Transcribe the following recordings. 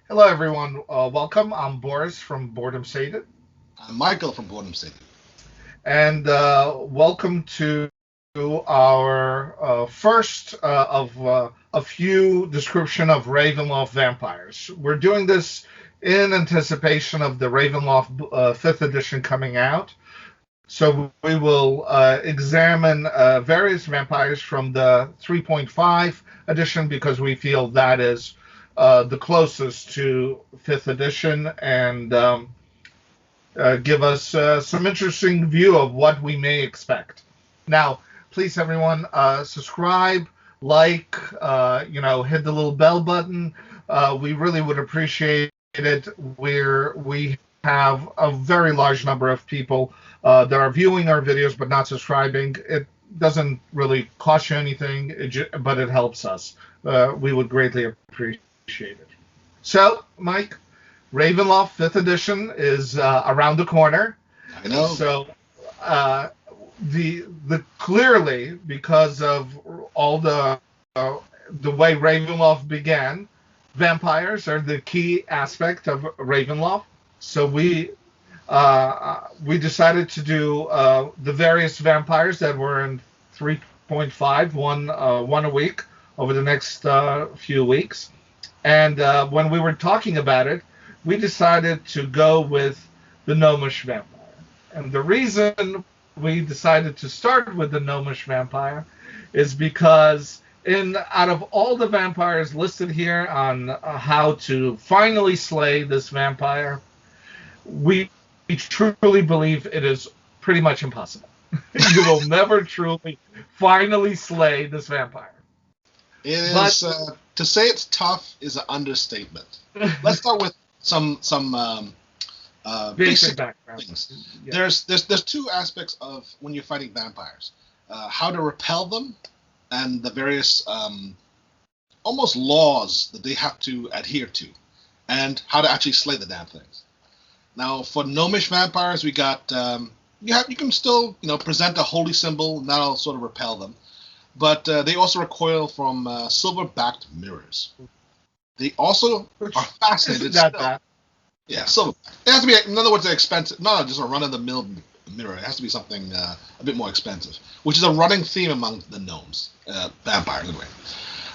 Hello, everyone. Welcome. I'm Boris from Boredom Sated, I'm Michael from Boredom City. and welcome to our first of a few description of Ravenloft vampires. We're doing this in anticipation of the Ravenloft fifth edition coming out. So we will examine various vampires from the 3.5 edition because we feel that is the closest to fifth edition and give us some interesting view of what we may expect. Now, please, everyone, subscribe, like, hit the little bell button. We really would appreciate it. We have a very large number of people that are viewing our videos but not subscribing. It doesn't really cost you anything, but it helps us. We would greatly appreciate it. So, Mike, Ravenloft Fifth Edition is around the corner. I know. So, uh, the clearly because of all the way Ravenloft began, vampires are the key aspect of Ravenloft. So we decided to do the various vampires that were in 3.5, one a week over the next few weeks. And when we were talking about it, we decided to go with the Gnomish vampire. And the reason we decided to start with the Gnomish vampire is because in out of all the vampires listed here on how to finally slay this vampire, we truly believe it is pretty much impossible. You will never truly finally slay this vampire. It But is to say it's tough is an understatement. Let's start with some basic basic background. things. Yeah. There's two aspects of when you're fighting vampires: how to repel them, and the various almost laws that they have to adhere to, and how to actually slay the damn things. Now, for gnomish vampires, we got you can still present a holy symbol, and that'll sort of repel them. But they also recoil from silver-backed mirrors. They also Which are isn't fascinated that still. bad. Yeah, silver. It has to be, in other words, an expensive, not just a run-of-the-mill mirror. It has to be something a bit more expensive, which is a running theme among the gnomes, vampires anyway.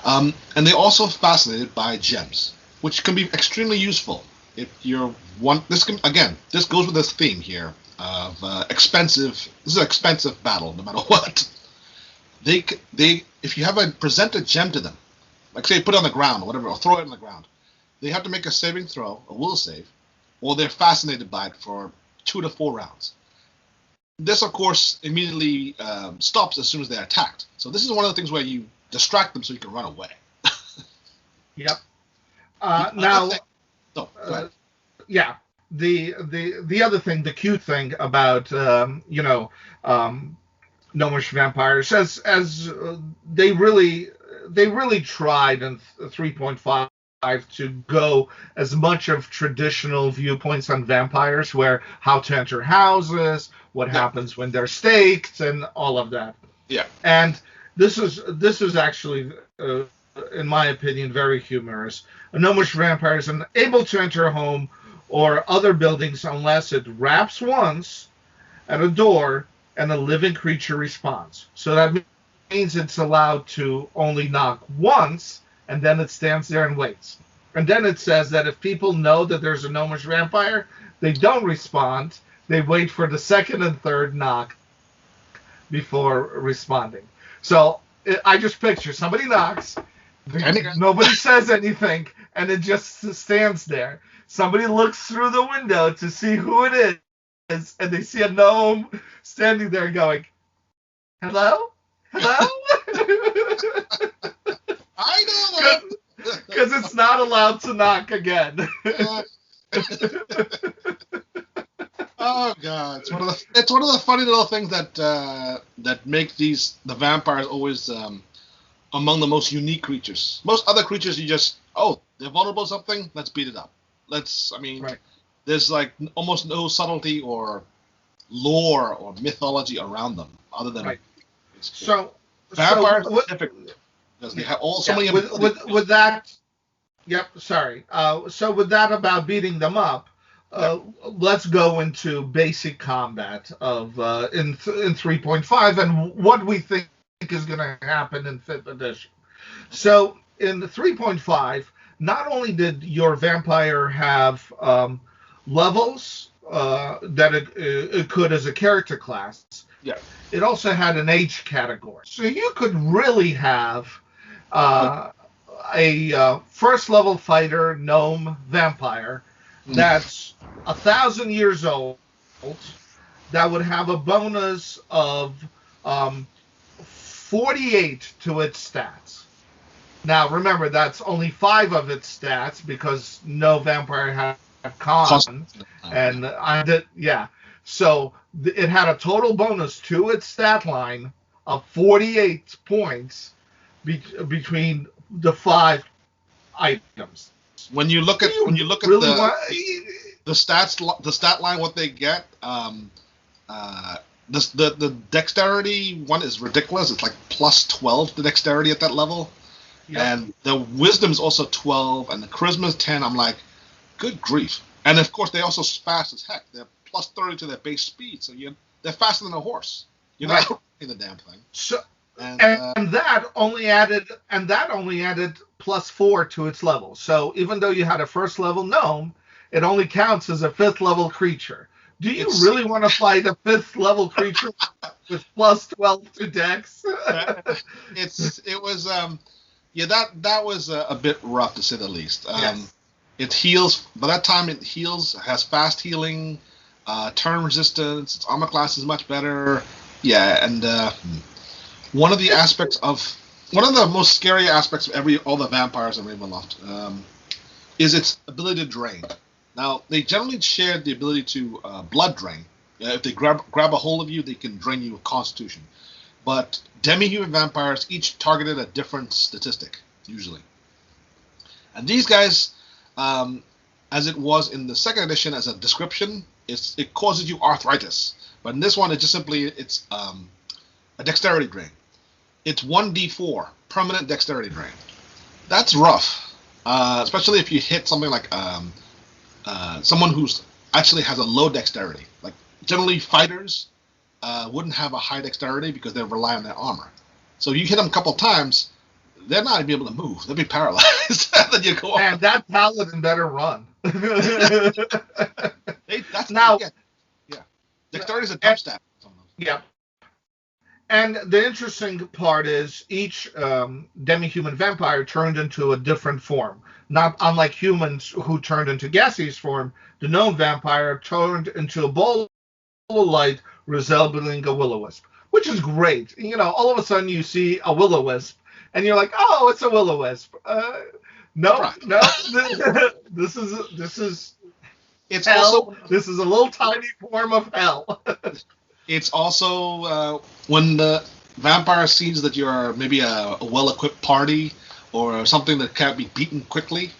And they're also fascinated by gems, which can be extremely useful if you're one. This can again, this goes with this theme here of expensive. This is an expensive battle, no matter what. They if you have a present a gem to them, like say put it on the ground or whatever, or throw it on the ground, they have to make a saving throw, a will save, or they're fascinated by it for 2 to 4 rounds. This, of course, immediately stops as soon as they're attacked. So this is one of the things where you distract them so you can run away. Yep. The other Now, thing, no, go uh, ahead. yeah, the other thing, the cute thing about um, gnomish vampires, as they really tried in 3.5 to go as much of traditional viewpoints on vampires, where how to enter houses, what Yeah, happens when they're staked, and all of that. yeah, And this is actually, in my opinion, very humorous. A gnomish vampire is unable to enter a home or other buildings unless it raps once at a door and a living creature responds. So that means it's allowed to only knock once, and then it stands there and waits. And then it says that if people know that there's a gnomish vampire, they don't respond. They wait for the second and third knock before responding. So I just picture somebody knocks, nobody says anything, and it just stands there. Somebody looks through the window to see who it is, and they see a gnome standing there going, "Hello, hello," I know because it's not allowed to knock again. that. Oh god, it's one of the funny little things that make the vampires always among the most unique creatures. Most other creatures, you just they're vulnerable to something, let's beat it up. I mean, Right, there's like almost no subtlety or lore or mythology around them other than right. it's cool. So, Vampires what? specifically because they have all so Yeah, many with abilities. with with that Yep, sorry. So with that about beating them up, Yeah. let's go into basic combat of in 3.5 and what we think is going to happen in fifth edition. Okay. So in the 3.5, not only did your vampire have levels that it could as a character class, Yeah. it also had an age category. So you could really have Like, uh, a first level fighter gnome vampire mm, that's 1,000 years old that would have a bonus of 48 to its stats. Now remember that's only five of its stats because no vampire had con, cost. Yeah. and I did yeah. So it had a total bonus to its stat line of 48 points between the five items. When you look Do at you really want? the stat line, what they get, uh, the dexterity one is ridiculous. It's like plus 12 the dexterity at that level, Yep. and the wisdom is also 12, and the charisma is 10. I'm like, good grief! And of course, they also fast as heck. They're plus 30 to their base speed, so they're faster than a horse. You're not Right. running the damn thing. So And that only added +4 to its level. So even though you had a first level gnome, it only counts as a fifth level creature. Do you it's really want to fight a fifth level creature with +12 to Dex? it was yeah, that was a bit rough to say the least. Yes. It heals by that time. It heals, has fast healing, turn resistance. Its armor class is much better. Yeah, and one of the aspects of one of the most scary aspects of all the vampires in Ravenloft is its ability to drain. Now they generally share the ability to blood drain. If they grab a hold of you, they can drain you with Constitution. But demi-human vampires each targeted a different statistic usually, and these guys, as it was in the second edition as a description, it causes you arthritis. But in this one, it's a dexterity drain. It's 1d4 permanent dexterity drain. That's rough, especially if you hit something like someone who's actually has a low dexterity. Like generally fighters wouldn't have a high dexterity because they rely on their armor. So you hit them a couple times, they're not be able to move. They'll be paralyzed. Then you go And on. that paladin better run. That's Now, yeah, yeah. Dexterity is a and, dump stat. yeah. And the interesting part is each demi-human vampire turned into a different form. Not unlike humans who turned into gaseous form, the gnome vampire turned into a ball of light resembling a Willow Wisp, which is great. All of a sudden you see a Willow Wisp, and you're like, oh, it's a Willow Wisp. No, Surprise. no, this is It's also hell. This is a little tiny form of hell. it's also when the vampire sees that you're maybe a well-equipped party or something that can't be beaten quickly,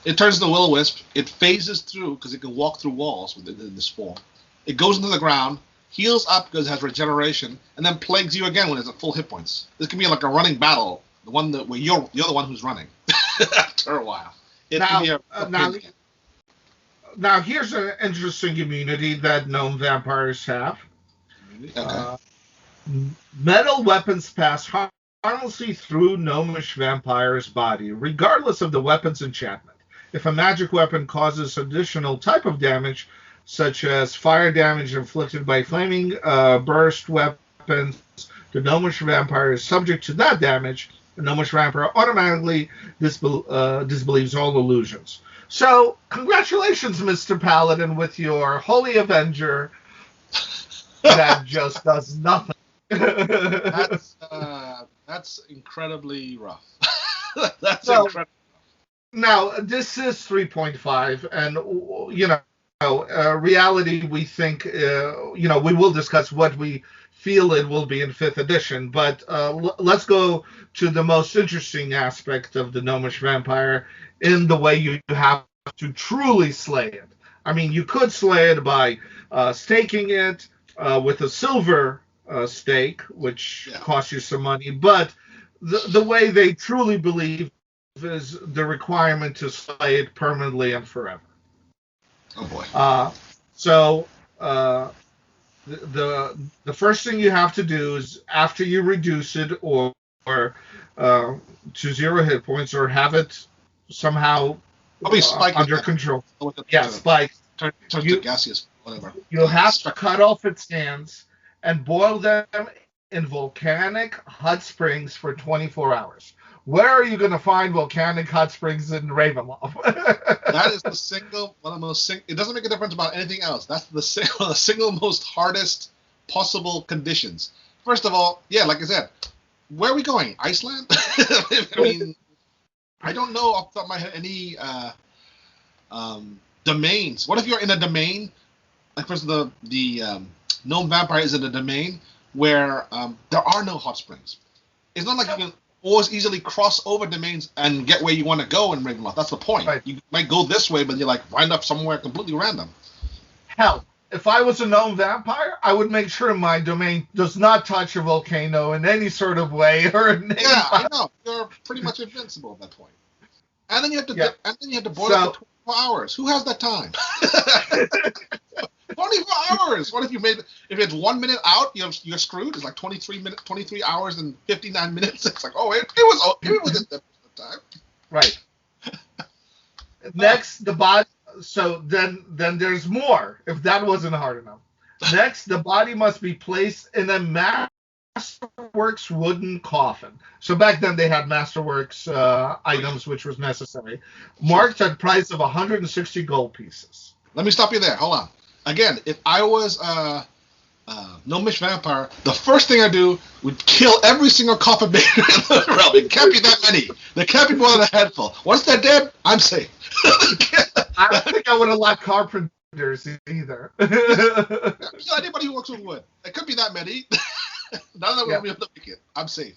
it turns into Will Wisp. It phases through because it can walk through walls in this form. It goes into the ground, heals up because it has regeneration, and then plagues you again when it's at full hit points. This can be like a running battle, the one where you're the one who's running after a while. It can now, be a now, pain. now, here's an interesting immunity that gnome vampires have. Okay. Uh, Metal weapons pass harmlessly through gnomish vampire's body, regardless of the weapon's enchantment. If a magic weapon causes additional type of damage, such as fire damage inflicted by flaming burst weapons, the gnomish vampire is subject to that damage. The gnomish vampire automatically disbelieves all illusions. So, congratulations, Mr. Paladin, with your Holy Avenger that just does nothing. That's incredibly rough. That's So incredible. now this is 3.5, and reality. We think we will discuss what we feel it will be in fifth edition, but let's go to the most interesting aspect of the gnomish vampire in the way you have to truly slay it. I mean, you could slay it by staking it with a silver stake, which Yeah. costs you some money, but the way they truly believe is the requirement to slay it permanently and forever. Oh boy. So the first thing you have to do is after you reduce it or to 0 hit points or have it somehow Probably spike under control. Yeah, spike. Turn You to gaseous, whatever. you have to cut off its hands and boil them in volcanic hot springs for 24 hours. Where are you going to find volcanic hot springs in Ravenloft? That is the single one of the most. It doesn't make a difference about anything else. That's the single most hardest possible conditions. First of all, yeah, like I said, where are we going? Iceland? I mean, I don't know off the top of my head any domains. What if you're in a domain? Like, for instance, the Gnome Vampire is in a domain where there are no hot springs. It's not like you can always easily cross over domains and get where you want to go in Ravenloft. That's the point. Right. You might go this way, but you like wind up somewhere completely random. Hell, if I was a Gnome Vampire, I would make sure my domain does not touch a volcano in any sort of way or in any I know. You're pretty much invincible at that point. And then you have to boil it for 24 hours. Who has that time? 24 hours. What if it's 1 minute out, you're screwed. It's like 23 hours and 59 minutes. It's like, it was at that time. Right. Next, the body. So then there's more. If that wasn't hard enough. Next, the body must be placed in a Masterworks wooden coffin. So back then they had Masterworks items, which was necessary, marked at price of 160 gold pieces. Let me stop you there. Hold on. Again, if I was Gnomish Vampire, the first thing I do would kill every single coffin maker in the realm. It can't be that many. There can't be more than a handful. Once they're dead, I'm safe. I don't think I would have liked carpenters either. Anybody who works with wood. It could be that many. None of them will be able to make it. I'm safe.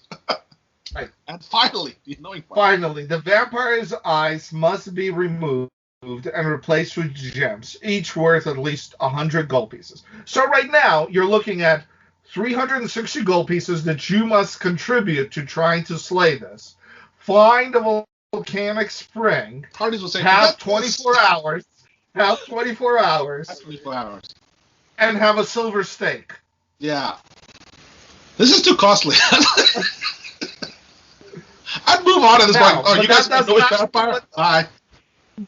Right. And finally, the vampire's eyes must be removed and replaced with gems, each worth at least 100 gold pieces. So right now, you're looking at 360 gold pieces that you must contribute to trying to slay this. Find a volcanic spring. Parties will say, have 24 hours. Have 24 hours. 24 hours. And have a silver stake. Yeah. This is too costly. I'd move on at this point. Oh, you guys know which vampire? Bye.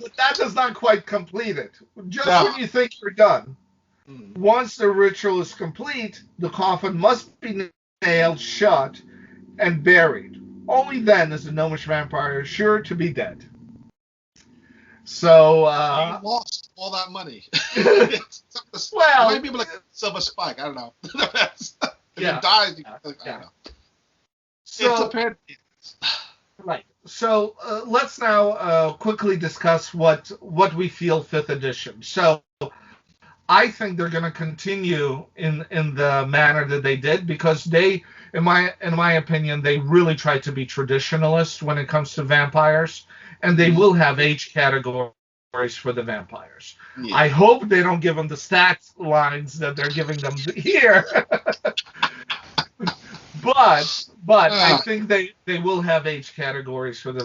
But that does not quite complete it. Just when you think you're done. Once the ritual is complete, the coffin must be nailed shut and buried. Only then is the Gnomish Vampire sure to be dead. So, you lost all that money. Well, maybe like a silver spike. I don't know. If it dies, I don't know. So, it's a pair. Right. So let's now quickly discuss what we feel 5th edition. So I think they're going to continue in the manner that they did because they, in my opinion, they really tried to be traditionalist when it comes to vampires, and they will have age categories for the vampires. Yeah. I hope they don't give them the stats lines that they're giving them here. But I think they will have age categories for the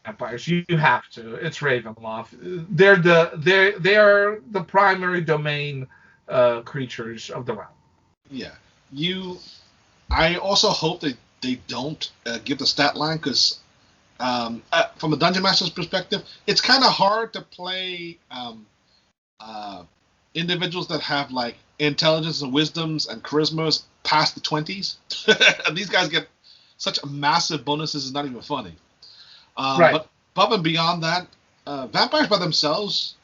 vampires. You have to. It's Ravenloft. They are the primary domain creatures of the realm. Yeah. I also hope that they don't give the stat line because from a dungeon master's perspective, it's kind of hard to play individuals that have like intelligence and wisdoms and charismas past the 20s. And these guys get such massive bonuses, it's not even funny. Right. But above and beyond that, vampires by themselves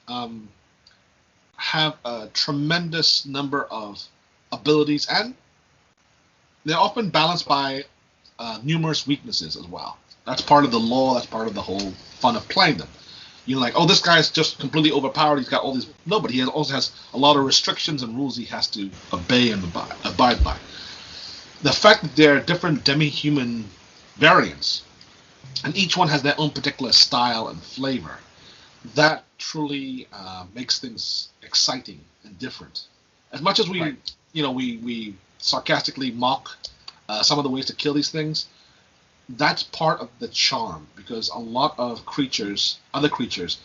have a tremendous number of abilities, and they're often balanced by numerous weaknesses as well. That's part of the lore, that's part of the whole fun of playing them. You're like, this guy's just completely overpowered. He's got all these. No, but he also has a lot of restrictions and rules he has to obey and abide by. The fact that there are different demi-human variants, and each one has their own particular style and flavor, that truly makes things exciting and different. As much as we sarcastically mock some of the ways to kill these things, that's part of the charm, because a lot of other creatures,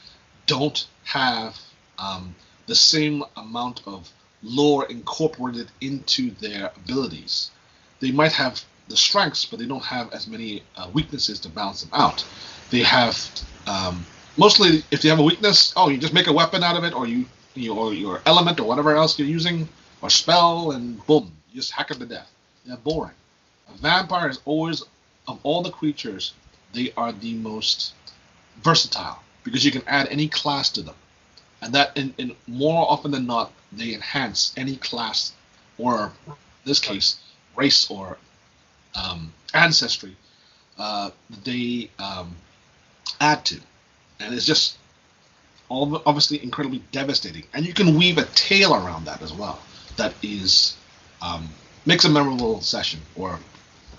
don't have the same amount of lore incorporated into their abilities. They might have the strengths, but they don't have as many weaknesses to balance them out. They have mostly, if you have a weakness, you just make a weapon out of it, or or your element or whatever else you're using, or spell, and boom, you just hack them to death. They're boring. A vampire is always, of all the creatures, they are the most versatile, because you can add any class to them, and that in more often than not, they enhance any class, or in this case, race or ancestry they add to, and it's just obviously incredibly devastating. And you can weave a tale around that as well. That is makes a memorable session or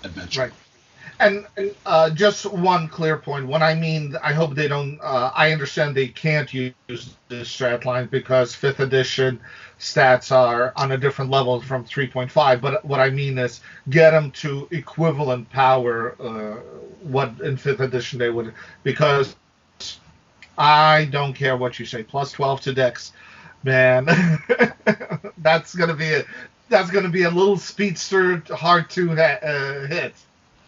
adventure. Right. And just one clear point. When I mean, I hope they don't. I understand they can't use this strat line because 5th edition stats are on a different level from 3.5. But what I mean is get them to equivalent power. What in 5th edition they would, because I don't care what you say. Plus 12 to Dex, man. that's gonna be a little speedster, hard to hit.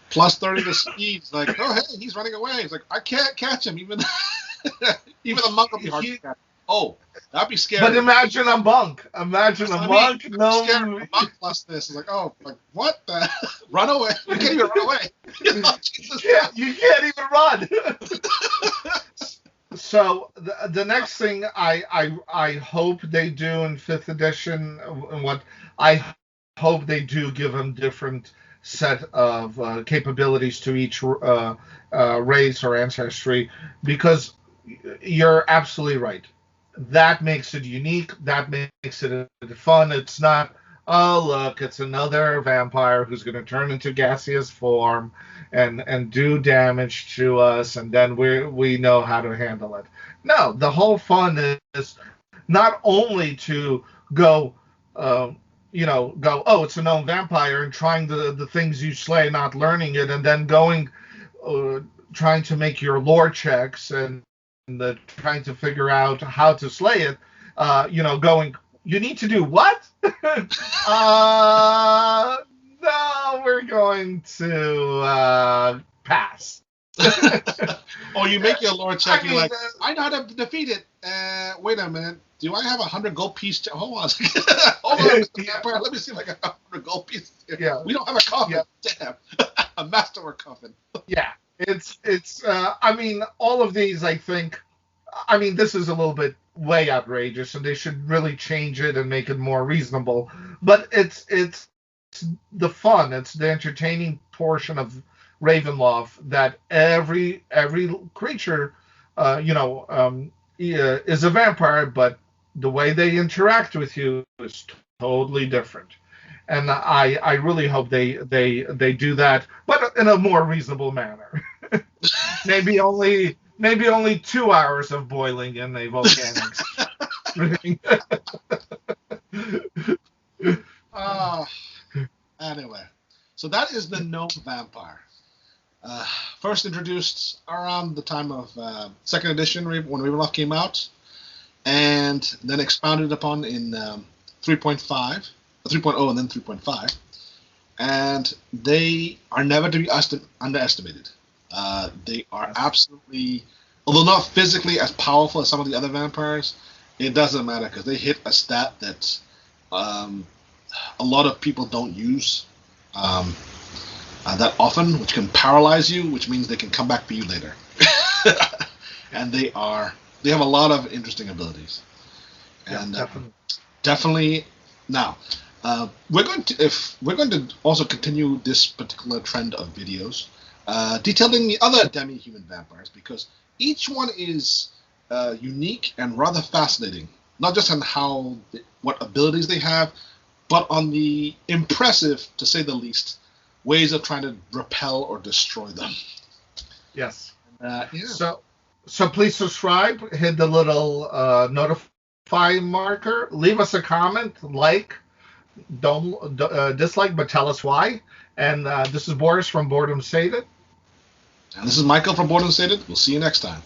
Plus 30 to speed. It's like, oh, hey, he's running away. It's like, I can't catch him. Even the monk will be hard to catch. Oh, that'd be scary. But imagine a monk. Imagine a monk. No, a monk plus this. It's like, oh, like what? Run away. You can't even run away. You can't even run. So the next thing I hope they do in 5th edition, and what I hope they do, give them different set of capabilities to each race or ancestry, because you're absolutely right. That makes it unique. That makes it fun. It's not, oh, look, it's another vampire who's going to turn into gaseous form and do damage to us, and then we know how to handle it. No, the whole fun is not only to go, oh, it's a known vampire, and trying the things you slay, not learning it, and then going, trying to make your lore checks and trying to figure out how to slay it, going, you need to do what? No, we're going to pass. Or you make your lore check, you're like, I know how to defeat it. Wait a minute. Do I have 100 gold piece? Hold on. Hold on, Mr. Vampire. Let me see if I got 100 gold pieces here. Yeah. We don't have a coffin. Yeah. Damn. A masterwork coffin. Yeah. It's all of these, I think, this is a little bit way outrageous, and they should really change it and make it more reasonable. But it's the fun, it's the entertaining portion of Ravenloft, that every creature, is a vampire, but the way they interact with you is totally different. And I really hope they do that, but in a more reasonable manner. maybe only 2 hours of boiling in a volcanics. Anyway, so that is the Gnome Vampire. First introduced around the time of 2nd edition when Ravenloft came out, and then expounded upon in 3.5, 3.0, and then 3.5. And they are never to be underestimated. They are absolutely, although not physically as powerful as some of the other vampires, it doesn't matter because they hit a stat that a lot of people don't use that often, which can paralyze you, which means they can come back for you later. And they have a lot of interesting abilities. And definitely now we're going to also continue this particular trend of videos detailing the other demi-human vampires, because each one is unique and rather fascinating, not just on what abilities they have, but on the impressive, to say the least, ways of trying to repel or destroy them. Yes. Yeah. So please subscribe, hit the little notify marker, leave us a comment, don't dislike, but tell us why. And this is Boris from Boredom Sated. And this is Michael from Board and Stated. We'll see you next time.